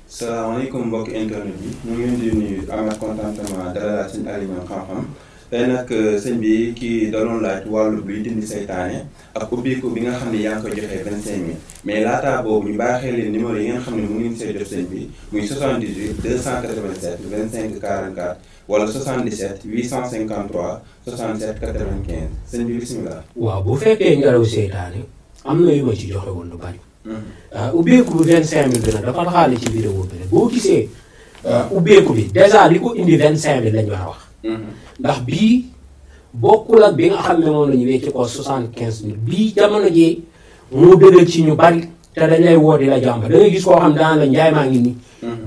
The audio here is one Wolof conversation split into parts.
salaamaaleykum mbokk internet yi ñu ngi leen di nuyu amaat contentement dalalaat seen Alioune xam-xam tey nag sëñ bi kii da doon laaj wàllu bi dindi saytaane ak ubbiku bi nga xam ne yaa ngi ko joxee 25000 mais laataa boobu ñu baaxee leen numéro yi nga xam ne mu ngi see jot sëñ bi muy 78 287 25 44 wala 77 853 67 95 sëñ bi bisimilah. waaw bu fekkee ngelaw seytaane am na yu ma ci joxe woon lu bari. ubbeeku bu 25000 bi nag dafa taxaale ci vidéo bi rek boo gisee ubbeeku bi dèjà li ko indi 25000 lañ war a wax. ndax bii bokkul ak bi nga xam ne moom la ñu wecc ko 75000 bii jamono jii moo dëggal ci ñu bari te dañ lay woo di la jàmba da ngay gis koo xam daan la njaay maa ngi nii.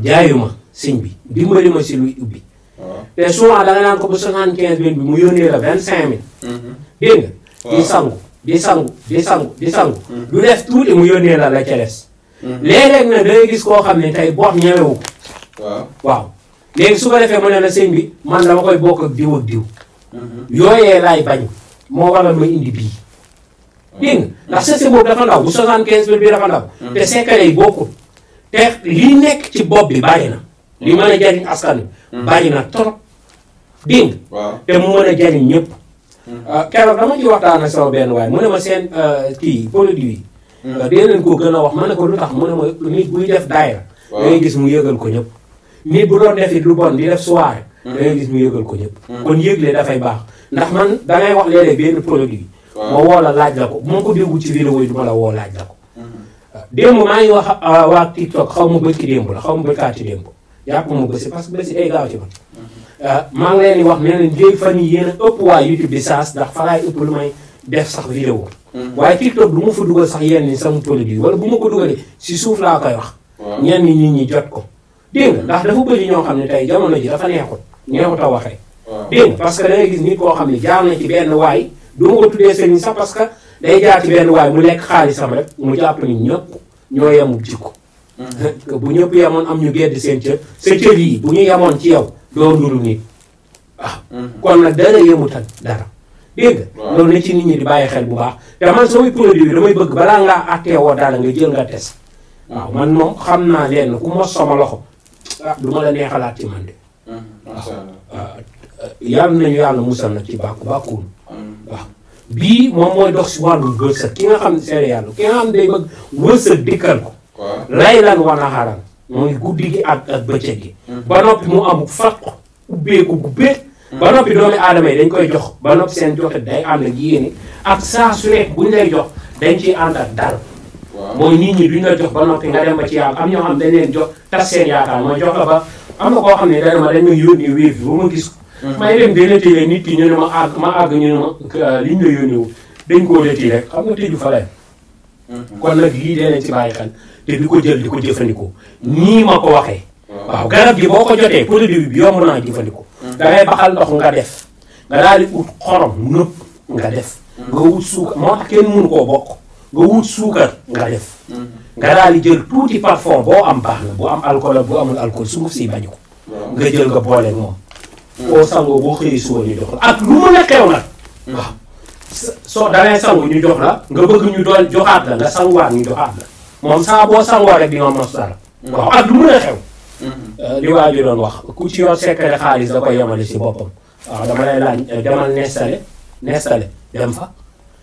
jaayuma sëñ bi dimbali ma si luy ubbi. te souvent da nga naan ko bu 75000 bi mu yónnee la 25000. dégg nga. di sangu. di sangu. du def tuuti mu yónnee la ca des. léeg-léeg nag da ngay gis koo xam ne tey bor ñemewu ko. waaw léegi su ko defee mu ne la sëñ bi man dama koy bokk ak diw ak diw. yooyee laay bañ moo waral ma indi bii. dégg nga ndax sëñ boobu dafa ndaw bu 75000 bi dafa ndaw. te secret yi bokkul. te li nekk ci bopp bi bari na. li mën a jariñ askan wi. bari na trop. dégg nga. te mu mën a jariñ ñëpp. keroog dama ci waxtaan ak sama benn waaye mu ne ma seen kii produit yi. dee leen ko gën a wax ma ne ko lu tax mu ne ma nit buy def daayra. da ngay gis mu yëgal ko ñëpp. nit bu doon def it lu bon di def soirée. da ngay gis mu yëgal ko ñëpp. kon yëgle dafay baax ndax man da ngay wax léeg-léeg benn produit. ma woo la laaj la ko bu ma ko déggu ci vidéo yi du ma la woo laaj la ko. démb maa ngi wax waa TikTok xaw ma bët ki démb la xaw ma bëtkaat ci démb. yàpp ma bësi parce que bësi day gaaw ci man. maa ngi leen di wax ne leen léegi fan yii yéen a ëpp waa YouTube bi saas ndax fa laay ëpp lu may def sax vidéo. waaye TikTok du ma fa dugal sax yenn ni sama produit wala bu ma ko dugalee si suuf laa koy wax. ñenn nit ñi jot ko. dégg nga ndax dafa bëri ñoo xam ne tey jamono ji dafa neexut a waxee. dégg nga parce que da ngay gis nit koo xam ne jaar na ci benn waay du ma ko tuddee sëriñ sax parce que day jaar ci benn waay mu lekk xaalisam rek mu jàpp ni ñëpp ñoo yemul jikko. bu ñëpp yemoon am ñu gedd seen cër sa cër yi bu ñu yemoon ci yow doo nduru nit waaw. kon nag dara yemut ak dara. dégg nga loolu na ci nit ñi di bàyyi xel bu baax te man samay produit bi damay bëgg balaa ngaa atteewoo dara nga jël nga test. waaw man moom xam naa leen ku mos sama loxo du ma la neexalaat ci man de. macha allah yàlla nañu yàlla musal nag ci bàkkuwul. waaw bii moom mooy dox si wàllu wërsëg ki nga xam ne seere yàlla ki nga xam ne day bëgg wërsëg dikkal ko. lay lan wana xaran mooy guddi gi ak bëccëg gi. ba noppi mu am fàq ubbeeku gu bëri. ba noppi doomi aadama yi dañ koy jox ba noppi seen joxe day ànd ak yéene ak saa su nekk buñ lay jox dañ ciy ànd ak dal. mooy nit ñi duñ la jox ba noppi nga dem ba ci yàlla am ñoo xam dañ leen jox tas seen yaakaar mooy jox la ba am na koo xam ne dana ma dañ may yónnee wéef ba ma gis ko. may dem day retiré nit ki ñu ne ma àgg ñu ne ma liñ la yónnee wu dañ koo retiré rek xam nga tëju fa lay. kon nag lii dee leen ci bàyyi xel te di ko jël di ko jëfandikoo nii ma ko waxee. waaw garab gi boo ko jotee produit bi yomb naa jëfandikoo. da ngay baxal ndox nga def nga daal di ut xorom nëpp nga def. nga wut suukar moo tax kenn mënu koo bokk. nga wut suukar nga def. nga daal di jël tuuti parfum boo am baax na bu am alcool bu amul alcool sunguf si bañu ko. nga jël nga boole moom. boo sangoo boo xëyee suba ñu jox la ak lu mën a xew nag. waaw soo da ngay sangu ñu jox la nga bëgg ñu doon joxaat la nga sanguwaat ñu joxaat la moom saa boo sangoo rek di nga mos dara. waaw ak lu mën a xew. li waa ji doon wax ku ci yor secret xaalis da koy yemale si boppam. waaw dama lay laaj demal Nestlé dem fa.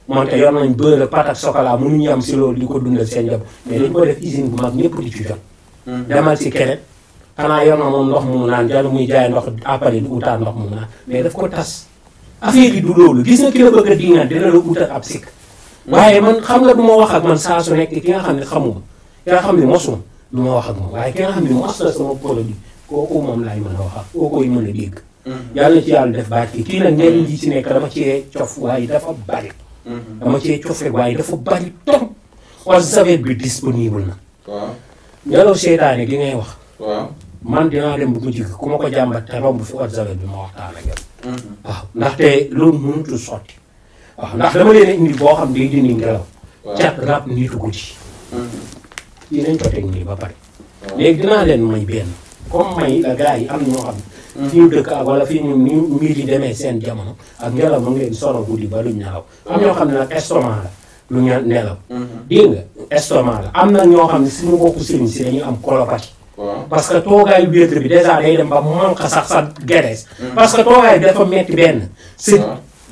moonte yor nañ beurre pâte ak chocolat mënuñu am si loolu di ko dundal seen njaboot mais dañ ko def usine bu mag ñëpp di ci jot. demal si keneen xanaa yor na moom ndox mu naan jàll muy jaay ndox après di utaat ndox mu naan mais daf ko tas. affaire yi du loolu gis nga ki la bëgg a diingaan dina la utal ab sikk. waaye man xam nga du ma wax ak man saa su nekk ki nga xam ne xamuma ki nga xam ne mosuma du ma wax ak moom waaye ki nga xam ne mos la sama produit kooku moom laay mën a wax ak kooku mën a dégg. yàlla ci yàlla def baat kii nag njëriñ li ci nekk dama cee cof waaye dafa bari. dama cee cofe waaye dafa bari trop. eau de javel bi disponible na. waaw ngelaw seytaane gi ngay wax. waaw man dinaa dem bu mu jig ku ma ko jàmbat te romb fi eau de javel bi ma waxtaan ak yow. waaw ndaxte loolu mënutul sotti. waaw ndax dama leen a indi boo xam day dindi ngelaw. cat rab nitu guddi. dinañ ko teg nii ba pare. léegi dinaa leen may benn comme may la gars yi am ñoo xam. fi ñu dëkk ak wala fi ñu ni mbir yi demee seen jamono ak ngelaw mu ngi leen sonal guddi ba luñ nelaw am ñoo xam ne nag estomac la lu ñu nelaw. dégg nga estomac la am na ñoo xam ne suñu bokku sëriñ si dañu am colopathie parce que toogaayu biir bi dèjà day dem ba manque sax sa graisse. parce que toogaay bi dafa metti benn.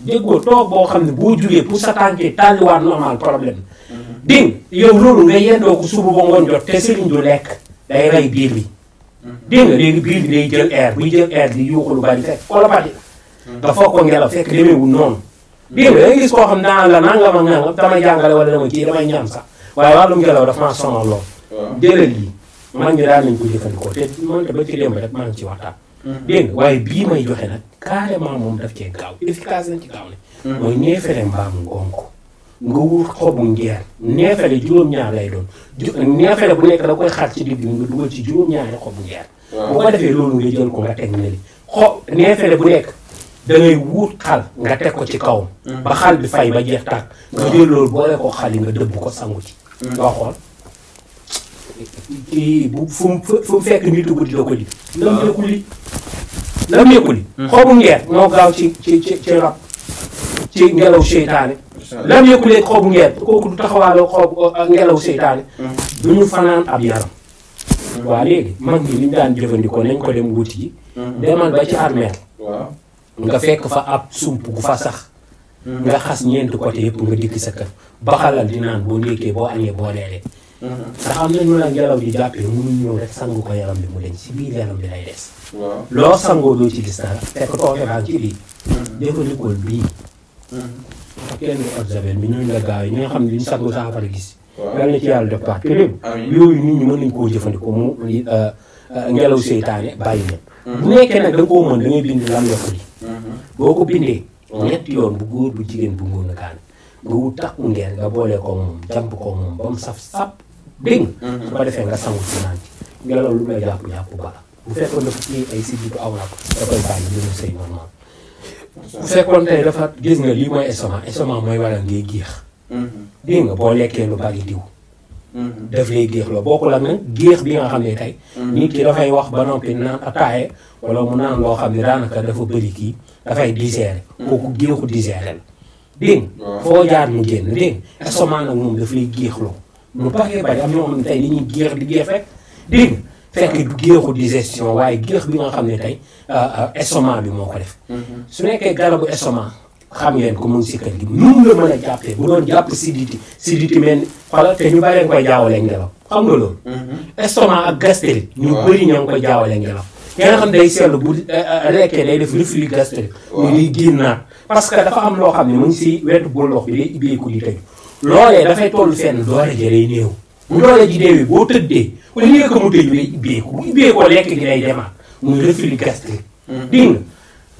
déggoo toog boo xam ne boo jugee pour sa tànkee tàlliwaat normal problème. dégg yow loolu nga yendoo ko suba ba ngoon jot te sëriñ du lekk day rey biir bi. dégg nga léegi biir bi day jël air buy jël air di yuuxu lu bari fekk kolobati nga foog ko ngelaw fekk demeewul noonu. dégg nga da ngay gis koo xam naan la nangam ak nangam damay jàngale wala dama kii damay ñaan sax waaye wàllum ngelaw dafa maa sonal lool. jëlal yi man ñu daal nañ ko jëfandikoo te man te ba ci démb rek maa ngi ci waxtaan. dégg nga waaye bii may joxe nag carrément moom daf cee gaaw efficace nañ ci gaaw ne. mooy neefere mbaam ngonk nga wut xobu ngeer neefere juróom-ñaar lay doon neefere bu nekk da koy xar ci digg bi nga dugal ci juróom-ñaari xobu ngeer. bu ko defee loolu nga jël ko nga teg ne li neefere bu nekk da ngay wut xal nga teg ko ci kawam. ba xal bi fay ba jeex tàkk. nga jël loolu boole ko xal yi nga dëbb ko sangu ci. nga xool kii bu fu mu fekk nitu guddi la ko di. lam nekkul li xobu ngeer moo gaaw ci rab ci ngelaw seytaane. lam yëkkulee xobu ngeer kooku du taxawaaloo xobu ngelaw seytaane. du ñu fanaan ab yaram. waa léegi mag ñi li ñu daan jëfandikoo nañ ko dem wuti ji. demal ba ci armeel. nga fekk fa ab sump gu fa sax. nga xas ñeenti côté yëpp nga dikk sa kër. baxalal di naan boo ndékkee boo añee boo reeree. ndax am na ñu la ngelaw di jàppee mënuñ ñëw rek sangu ko yaram bi mu deñ si biir yaram bi lay des. loo sangoo doo ci gis dara fekk tooke baa ci biir. jëfandikool bii. kenn eau de javel bi ñooñu la gaaw yi ñi nga xam ne li ñu sangu saafara gis. yal na ci yàlla def baax te léegi yooyu nit ñi mën nañu koo jëfandikoo mu ngelaw seytaane bàyyi leen. bu nekkee nag da nga koo mën da ngay bind lam yokku li boo ko bindee ñetti yoon bu góor bu jigéen bu ngóor na kaane nga wut takku ngeer nga boolee ko moom jàmp ko moom ba mu saf sap dégg nga su ko defee nga sangu ci naan ci ngelaw lu lay jàpp bala bu fekkoon dafa ci ay sidditu aw na ko da koy bàyyi dina sëy normal bu fekkoon tey dafa gis nga lii mooy estomac mooy waral ngay géex dégg nga boo lekkee lu bari diw daf lay géex la bokkul ak nag géex bi nga xam ne tey nit ki dafay wax ba noppi naan ataaye wala mu naan loo xam ne daanaka dafa bëri kii dafay digérer kooku géexu digérer la dégg nga foo jaar mu génn dégg nga estomac nag moom daf lay géexloo lu bari bari am ñoo xam ne tey dañuy géex di géex rek dégg nga fekk du géexu digestion waaye géex bi nga xam ne tey estomac bi moo ko def su nekkee garabu estomac xam ngeen ko mu ngi si kër gi nun la mën a jàppee bu doon jàpp siditi mel ni xoolal te ñu bari nga koy jaawale ngelaw xam nga loolu estomac ak gastrique ñu bëri ñoo ngi koy jaawale ngelaw nga xam day seetlu bu lekkee day def reflux gastrique ñu di génnaat parce que dafa am loo xam ne mu ngi si wetu bolox bi day ibbeeku di tëju loolee dafay toll fenn doole ji day néew bu doole ji néewee boo tëddee au lieu que mu tëju day ibbeeku bu ibbeekoo lekk gi day demaat muy reflux gastrique dégg nga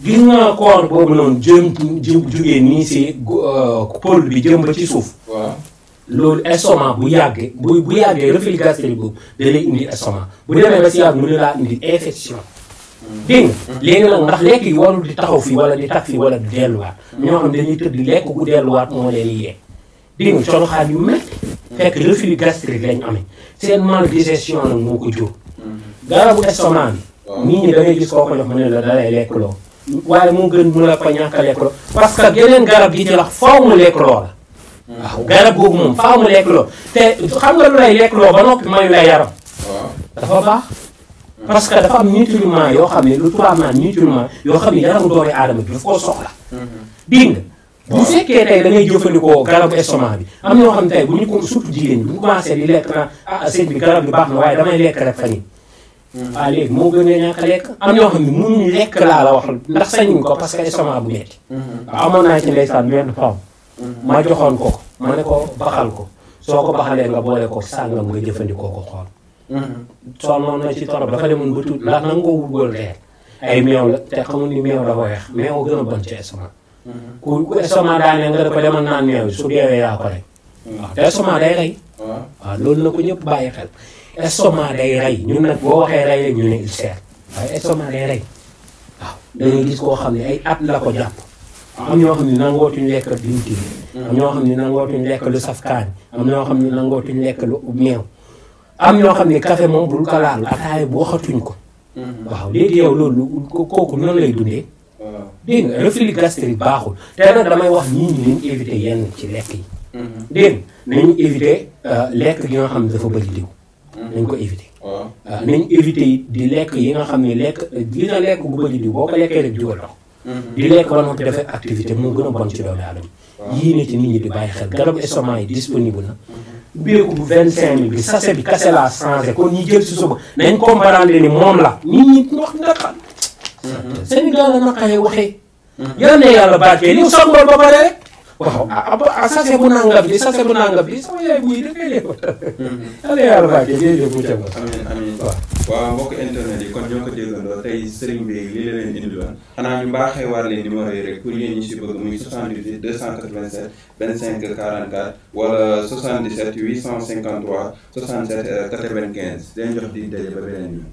gis nga koor boobu noonu jugee nii si pôle bi jëm ba ci suuf loolu estomac bu yàggee bu yàggee reflux gastrique boobu da lay indi estomac bu demee ba si yàgg mu ne laa indi infection dégg nga léegi nag ndax lekk yi warul di taxaw fii wala di tag fii wala di delluwaat ñoo xam dañuy tëdd lekk gu delluwaat moo leen yee dégg nga coloxaan yu métti fekk reflux gastrique lañ amee seen maldigestion nag moo ko jur garabu estomac bi nit ñi da ngay gis koo ko jox mu ne la da lay lekk loo waaye moo gën mu la ko ñàkk a lekk loo parce que geneen garab gi ci la faaw mu lekk loo la waaw garab googu moom faaw mu lekk loo te xam nga lu lay lekk loo ba noppi mayu lay yaram dafa baax parce que dafa am nutriments yoo xam ne lu tubaab naan nutriments yoo xam ne yaramu doomu aadama bi daf koo soxla dégg nga bu fekkee tey da ngay jëfandikoo garabu estomac bi am ñoo xam ne tey bu ñu ko surtout jigéen ñi bu ñu commencé di lekk naan sëñ bi garab bi baax na waaye damay lekk rek fan yi waaw léegi moo gën a ñàkk a lekk am ñoo xam ne mënuñu lekk laa la wax ndax sañuñ ko parce que estomac bu metti waaw amoon naa ci ndeysaan benn femme ma joxoon ko ma ne ko baxal ko soo ko baxalee nga boole ko sàngam nga jëfandikoo ko xool sonnoon na ci torop dafa demoon ba tuuti ndax nanga ko wuggoon reer ay meew la te xamul ni meew dafa weex meew gën a bon ci estomac ku estomac daanee nga da ko demal naan meew su deewee yaa ko rey waaw te estomac day rey waaw loolu na ko ñëpp bàyyi xel estomac day rey ñun nag boo waxee rey rek ñu ne ulcère waaye estomac day rey waaw dañuy gis koo xam ne ay at la ko jàpp am ñoo xam ne nangootuñ lekk diwtiir am ñoo xam ne nangootuñ lekk lu saf kaan am ñoo xam ne nangootuñ lekk lu meew am ñoo xam ne café moom bul ko laal ataaya bu waxatuñ ko waaw léegi yow loolu kooku noonu lay dundee dégg nga reflux gastrique baaxul te nag damay wax nit ñi nañ éviter yenn ci lekk yi dégg nga nañu éviter lekk gi nga xam ne dafa bëri diw nañ ko éviter waaw nañ éviter it di lekk yi nga xam ne lekk dina lekk gu bëri diw boo ko lekkee rek jugal dox di lekk ba noppi defee activité moo gën a bon ci doomu aadama yii ne ci nit ñi di bàyyi xel garabu estomac yi disponible na ubbeeku bu 25000 bi sachet bi kase laa changé kon ñi jël si suba nañ comprendre ni moom la nit ñi wax naqal Sénégal la naqaree waxee yal na yàlla barkeel yow sangool ba pare rek waaw sachet bu nangam bi sachet bu nangam bi sama yaay buy dafay def yal na yàlla barkeel jërëjëf mu teg amiin waaw mbokk internet yi kon ñoo ko déggandoo tey sëriñ bi lii la leen indiloon xanaa ñu baaxee war leen numéro yi rek pour yéen ñi si bëgg muy 78 287 25 44 wala 77 853 67 95 leen jox di daje ba beneen yoon